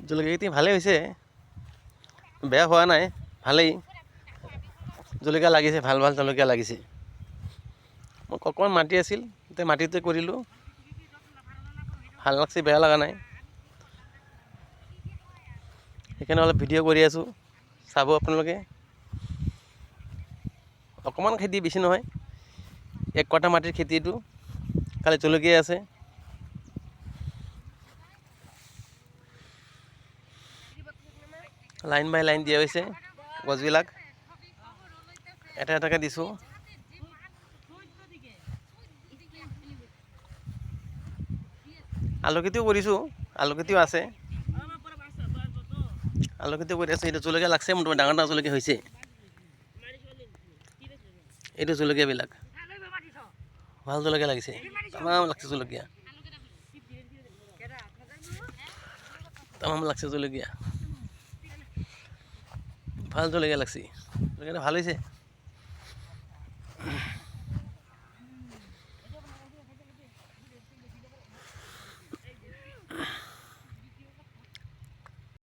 জলকীয়াখিনি ভালেই হৈছে, বেয়া হোৱা নাই, ভালেই জলকীয়া লাগিছে, ভাল ভাল জলকীয়া লাগিছে। মোক অকণমান মাটি আছিল, এতিয়া মাটিতে কৰিলোঁ, ভাল লাগছে, বেয়া লগা নাই। সেইকাৰণে অলপ ভিডিঅ' কৰি আছোঁ, চাব আপোনালোকে। অকণমান খেতি, বেছি নহয়, 1 কঠা মাটিৰ খেতি এইটো, খালি জলকীয়া আছে। লাইন বাই লাইন দিয়া হৈছে গছবিলাক, এটা এটাকৈ দিছোঁ। আলু খেতিও কৰিছোঁ, আলু খেতিও আছে, আলু খেতিও কৰি আছে। এইটো জলকীয়া লাগছে, মোৰ ডাঙৰ ডাঙৰ জলকীয়া হৈছে। এইটো জলকীয়াবিলাক ভাল জলকীয়া লাগিছে, তামাম লাগছে জলকীয়া, তামাম লাগছে জলকীয়া, ভাল জলকীয়া লাগছে, জলকীয়াটো ভাল হৈছে।